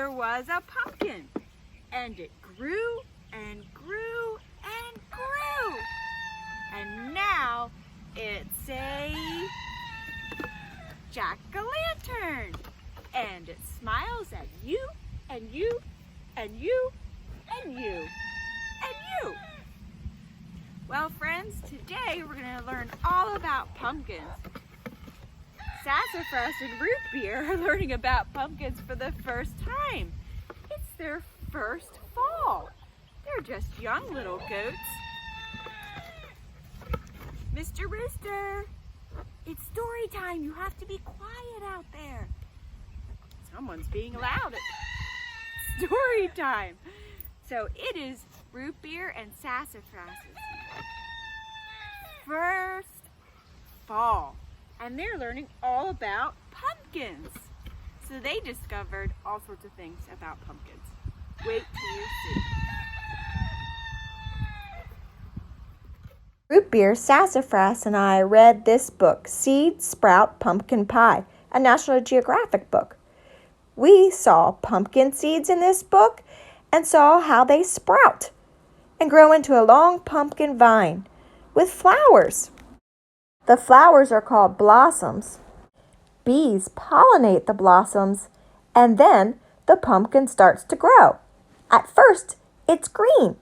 there was a pumpkin, and it grew and grew and grew. And now it's a jack-o'-lantern, and it smiles at you and you and you and you and you. Well, friends, today we're going to learn all about pumpkins. Sassafras and Root Beer are learning about pumpkins for the first time. It's their first fall. They're just young little goats. Mr. Rooster, it's story time. You have to be quiet out there. Someone's being loud. It's story time. So it is Root Beer and Sassafras' first fall. And they're learning all about pumpkins. So they discovered all sorts of things about pumpkins. Wait till you see. Root Beer, Sassafras, and I read this book, Seed, Sprout, Pumpkin Pie, a National Geographic book. We saw pumpkin seeds in this book and saw how they sprout and grow into a long pumpkin vine with flowers. The flowers are called blossoms. Bees pollinate the blossoms, and then the pumpkin starts to grow. At first, it's green.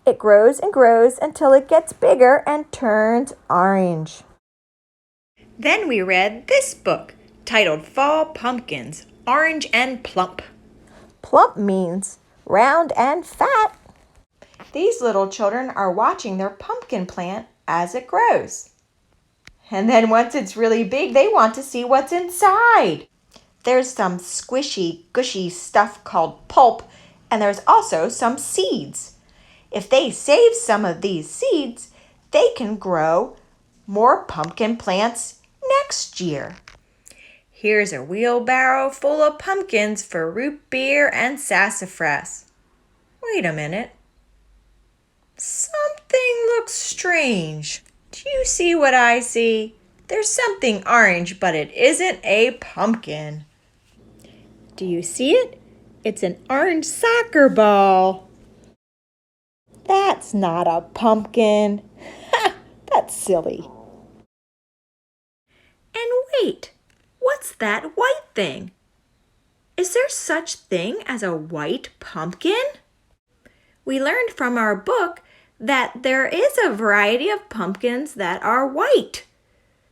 It grows and grows until it gets bigger and turns orange. Then we read this book, titled Fall Pumpkins, Orange and Plump. Plump means round and fat. These little children are watching their pumpkin plant as it grows. And then once it's really big, they want to see what's inside. There's some squishy, gushy stuff called pulp, and there's also some seeds. If they save some of these seeds, they can grow more pumpkin plants next year. Here's a wheelbarrow full of pumpkins for Root Beer and Sassafras. Wait a minute. Something looks strange. Do you see what I see? There's something orange, but it isn't a pumpkin. Do you see it? It's an orange soccer ball. That's not a pumpkin. Ha! That's silly. And wait, what's that white thing? Is there such thing as a white pumpkin? We learned from our book that there is a variety of pumpkins that are white.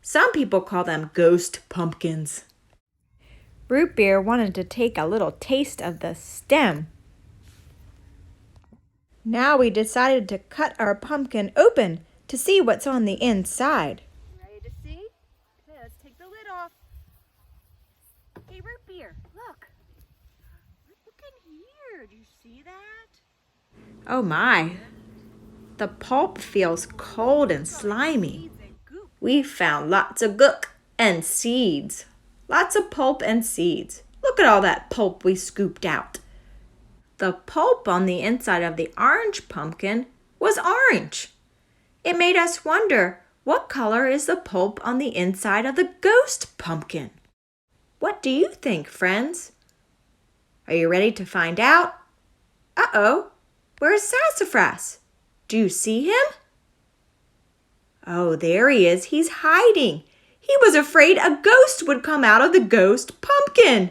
Some people call them ghost pumpkins. Root Beer wanted to take a little taste of the stem. Now we decided to cut our pumpkin open to see what's on the inside. Ready to see? Okay, let's take the lid off. Hey, Root Beer, look. Look in here. Do you see that? Oh my, the pulp feels cold and slimy. We found lots of gook and seeds. Lots of pulp and seeds. Look at all that pulp we scooped out. The pulp on the inside of the orange pumpkin was orange. It made us wonder, what color is the pulp on the inside of the ghost pumpkin? What do you think, friends? Are you ready to find out? Uh-oh, where's Sassafras? Do you see him? Oh, there he is. He's hiding. He was afraid a ghost would come out of the ghost pumpkin.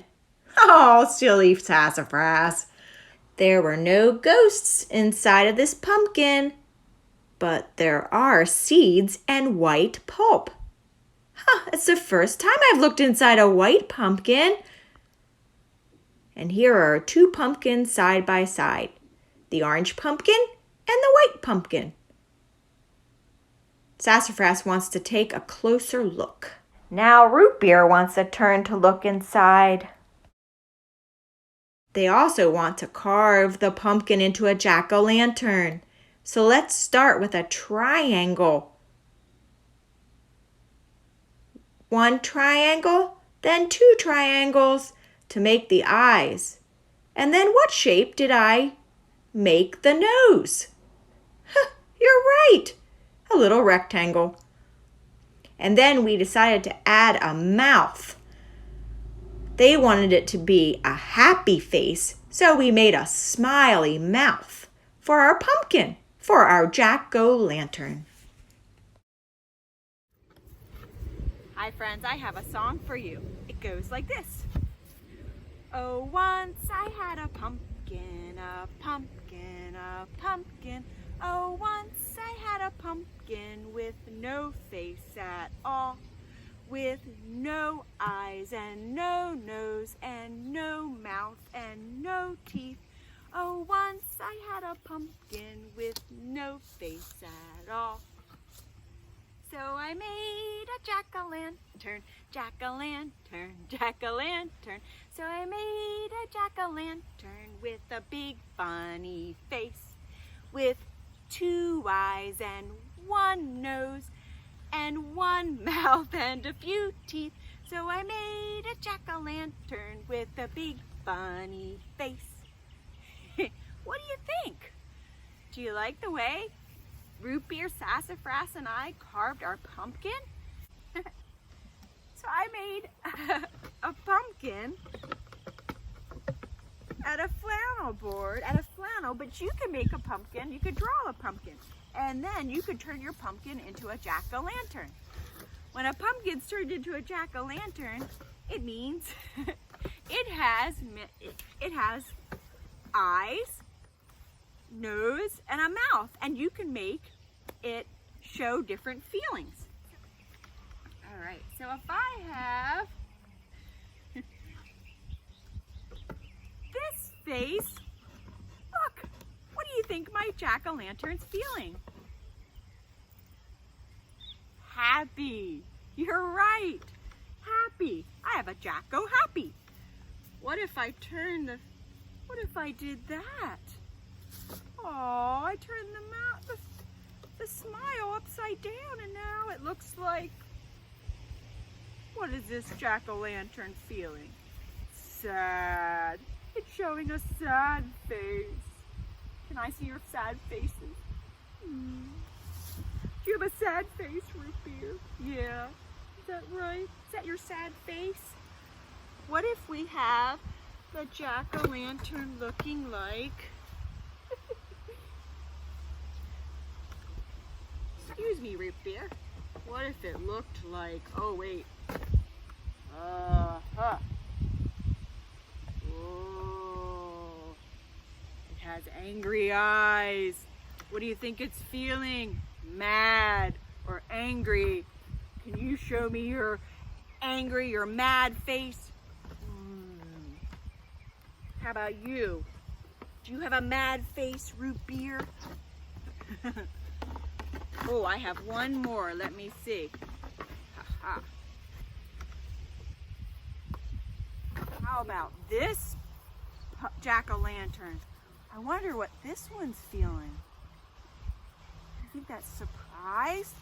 Oh, silly Sassafras. There were no ghosts inside of this pumpkin, but there are seeds and white pulp. It's the first time I've looked inside a white pumpkin. And here are two pumpkins side by side, the orange pumpkin and the white pumpkin. Sassafras wants to take a closer look. Now Root Beer wants a turn to look inside. They also want to carve the pumpkin into a jack-o'-lantern. So let's start with a triangle. One triangle, then two triangles to make the eyes. And then what shape did I make the nose? You're right, a little rectangle. And then we decided to add a mouth. They wanted it to be a happy face, so we made a smiley mouth for our pumpkin, for our jack-o'-lantern. Hi friends, I have a song for you. It goes like this. Oh, once I had a pumpkin, a pumpkin, a pumpkin. Oh, once I had a pumpkin with no face at all, with no eyes and no nose and no mouth and no teeth. Oh, once I had a pumpkin with no face at all. So I made a jack-o'-lantern, jack-o'-lantern, jack-o'-lantern. So I made a jack-o'-lantern with a big funny face, with 2 eyes and 1 nose and 1 mouth and a few teeth. So I made a jack-o'-lantern with a big funny face. What do you think? Do you like the way Beer, Sassafras, and I carved our pumpkin? So I made a pumpkin at a flannel board, but you can make a pumpkin, you could draw a pumpkin, and then you could turn your pumpkin into a jack-o'-lantern. When a pumpkin's turned into a jack-o'-lantern, it means it has eyes, nose, and a mouth, and you can make it show different feelings. All right, so if I have this face, look, what do you think my jack-o'-lantern's feeling? Happy. You're right. Happy. I have a jack-o'-happy. What if I did that? Oh, I turned the smile upside down, and now it looks like, what is this jack-o'-lantern feeling? Sad. It's showing a sad face. Can I see your sad faces? Do you have a sad face, Root Beer? Yeah. Is that right? Is that your sad face? What if we have the jack-o'-lantern looking like... Excuse me, Root Beer. What if it looked like... Oh, wait. Oh. It has angry eyes. What do you think it's feeling? Mad or angry? Can you show me your angry or mad face? How about you? Do you have a mad face, Root Beer? Oh, I have one more. Let me see. Ha-ha. How about this jack-o'-lantern? I wonder what this one's feeling. I think that's surprised,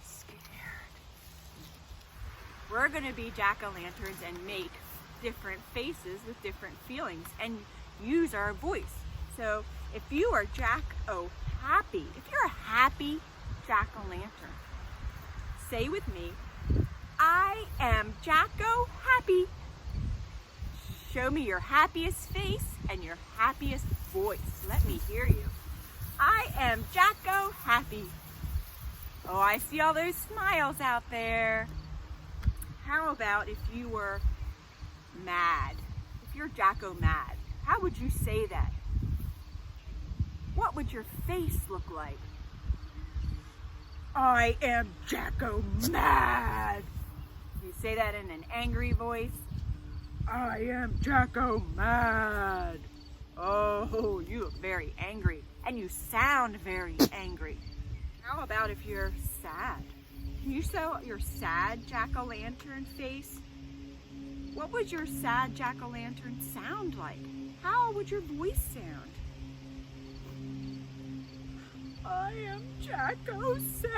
scared. We're going to be jack-o'-lanterns and make different faces with different feelings and use our voice. So if you are jack-o'-happy, if you're a happy jack-o'-lantern, say with me, I am jack-o'-happy. Show me your happiest face and your happiest voice. Let me hear you. I am jack-o'-happy. Oh, I see all those smiles out there. How about if you were mad? If you're jack-o'-mad, how would you say that? What would your face look like? I am jack-o'-mad. You say that in an angry voice. I am jack-o'-mad. Oh, you look very angry, and you sound very angry. How about if you're sad? Can you show your sad jack-o'-lantern face? What would your sad jack-o'-lantern sound like? How would your voice sound? I am jack-o'-sad.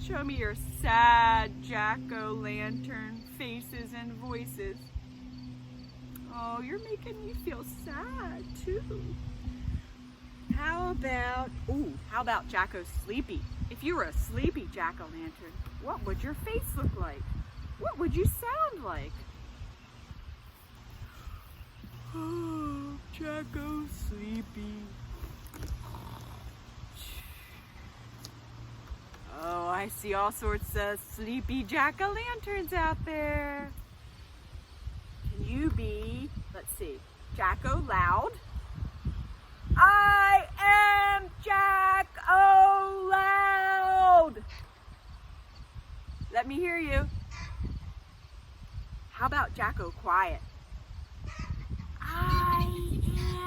Show me your sad jack-o'-lantern faces and voices. Oh, you're making me feel sad too. How about Jacko Sleepy? If you were a sleepy jack-o'-lantern, what would your face look like? What would you sound like? Oh, Jacko's sleepy. Oh, I see all sorts of sleepy jack-o'-lanterns out there. Can you be, let's see, Jacko loud? I am Jacko loud. Let me hear you. How about Jacko quiet? I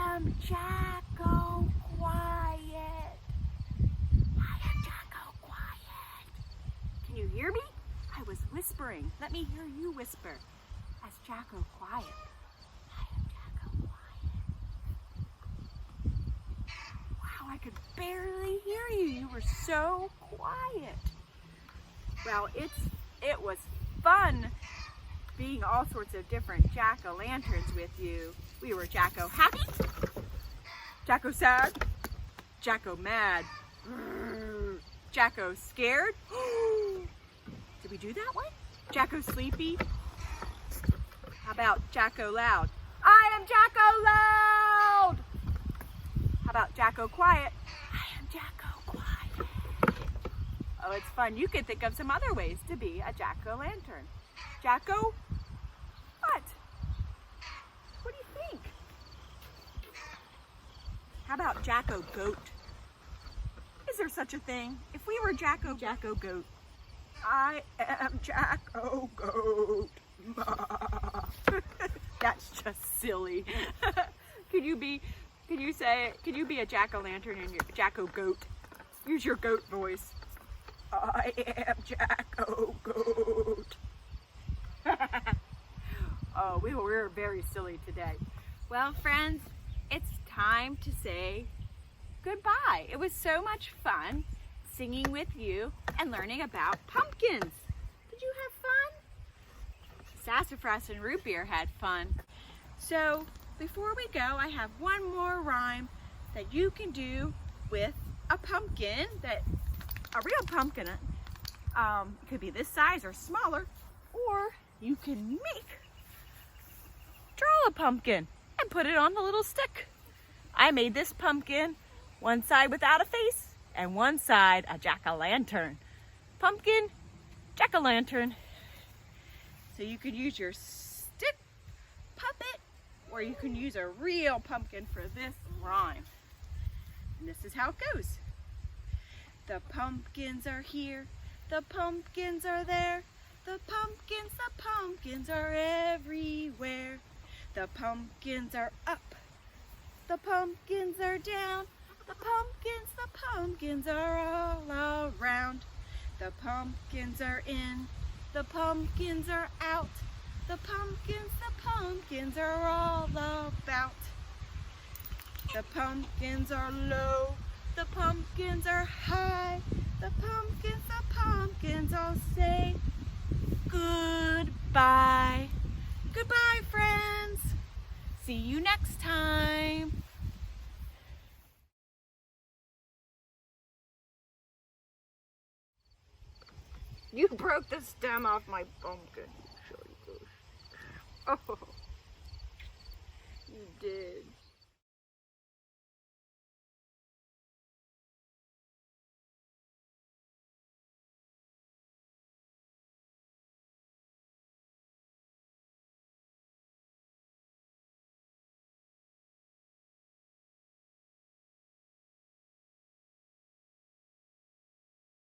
am Jacko quiet. I am Jacko quiet. Can you hear me? I was whispering. Let me hear you whisper as Jacko quiet. I am Jacko quiet. Wow, I could barely hear you. You were so quiet. Well, it was fun being all sorts of different jack-o'-lanterns with you. We were Jacko happy, Jacko sad, Jacko mad, Jacko scared. Did we do that one? Jacko sleepy. How about Jacko loud? I am Jacko loud. How about Jacko quiet? I am Jacko quiet. Oh, it's fun. You could think of some other ways to be a jack-o'-lantern. Jacko, what? What do you think? How about Jacko goat? Is there such a thing? If we were Jacko goat. I am Jacko goat. That's just silly. Can you be a jack-o'-lantern and your Jacko goat? Use your goat voice. I am Jacko goat. Oh, we were very silly today. Well, friends, it's time to say goodbye. It was so much fun singing with you and learning about pumpkins. Did you have fun? Sassafras and root beer had fun. So before we go, I have one more rhyme that you can do with a pumpkin, a real pumpkin. Could be this size or smaller, or you can draw a pumpkin and put it on the little stick. I made this pumpkin, one side without a face and one side a jack-o'-lantern. Pumpkin, jack-o'-lantern. So you could use your stick puppet, or you can use a real pumpkin for this rhyme. And this is how it goes. The pumpkins are here, the pumpkins are there, the pumpkins are everywhere. The pumpkins are up, the pumpkins are down, the pumpkins are all around. The pumpkins are in, the pumpkins are out, the pumpkins are all about. The pumpkins are low, the pumpkins are high, the pumpkins all say goodbye. Goodbye, friends. See you next time. You broke the stem off my pumpkin. Oh, you did.